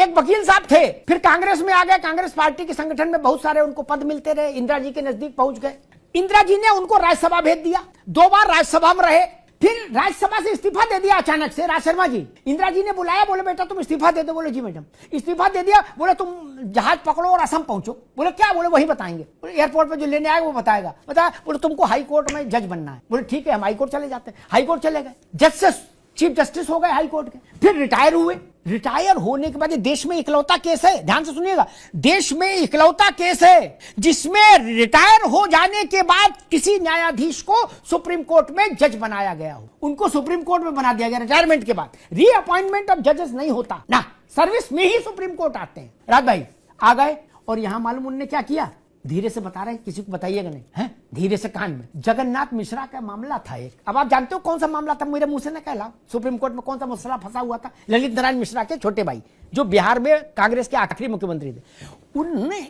एक वकील साहब थे, फिर कांग्रेस में आ गए, कांग्रेस पार्टी के संगठन में बहुत सारे उनको पद मिलते रहे, इंदिरा जी के नजदीक पहुंच गए। इंदिरा जी ने उनको राज्यसभा भेज दिया, 2 बार राज्यसभा में रहे, फिर राज्यसभा से इस्तीफा दे दिया अचानक से। राज शर्मा जी, इंदिरा जी ने बुलाया, बोले बेटा तुम इस्तीफा दे दो। बोले जी मैडम। इस्तीफा दे दिया, बोले तुम जहाज पकड़ो और असम पहुंचो। बोले क्या? बोले वही बताएंगे, एयरपोर्ट पे जो लेने आएगा वो बताएगा। बताया, बोले तुमको हाई कोर्ट में जज बनना है। बोले ठीक है, हम हाई कोर्ट चले जाते हैं। हाई कोर्ट चले गए, जज से चीफ जस्टिस हो गए हाई कोर्ट के, फिर रिटायर हुए। रिटायर होने के बाद देश में इकलौता केस है, ध्यान से सुनिएगा, देश में इकलौता केस है जिसमें रिटायर हो जाने के बाद किसी न्यायाधीश को सुप्रीम कोर्ट में जज बनाया गया हो। उनको सुप्रीम कोर्ट में बना दिया गया रिटायरमेंट के बाद। रीअपॉइंटमेंट ऑफ जजेस नहीं होता ना, सर्विस में ही सुप्रीम कोर्ट आते हैं। राज भाई आ गए, और यहां मालूम उन्होंने क्या किया, धीरे से बता रहे हैं, किसी को बताइएगा नहीं है, धीरे से कान में। जगन्नाथ मिश्रा का मामला था एक, अब आप जानते हो कौन सा मामला था, मेरे मुंह से न कहला। सुप्रीम कोर्ट में कौन सा मसला फंसा हुआ था? ललित नारायण मिश्रा के छोटे भाई, जो बिहार में कांग्रेस के आखिरी मुख्यमंत्री थे। उनने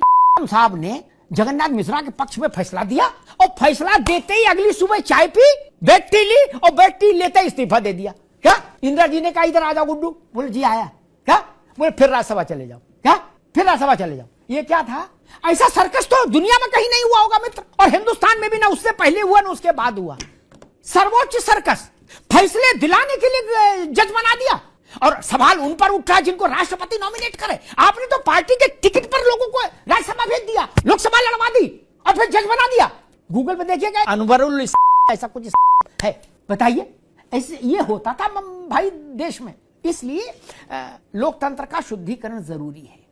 साहब ने जगन्नाथ मिश्रा के पक्ष में फैसला दिया, और फैसला देते ही अगली सुबह चाय पी, बेड टी ली, और बेड टी लेते ही इस्तीफा दे दिया। क्या? इंदिरा जी ने कहा इधर आ जाओ गुड्डू। बोले जी आया। क्या? बोले फिर राज्यसभा चले जाओ। क्या? फिर राज्यसभा चले जाओ। ये क्या था? ऐसा सर्कस तो दुनिया में कहीं नहीं हुआ होगा मित्र, और हिंदुस्तान में भी ना उससे पहले हुआ ना उसके बाद हुआ। सर्वोच्च सर्कस, फैसले दिलाने के लिए जज बना दिया, और सवाल उन पर उठा जिनको राष्ट्रपति नॉमिनेट करे। आपने तो पार्टी के टिकट पर लोगों को राज्यसभा भेज दिया, लोकसभा लड़वा दी, और फिर जज बना दिया। गूगल पे देखिएगा, अनवरुल ऐसा कुछ है। बताइए, ऐसे ये होता था भाई देश में। इसलिए लोकतंत्र का शुद्धिकरण जरूरी है।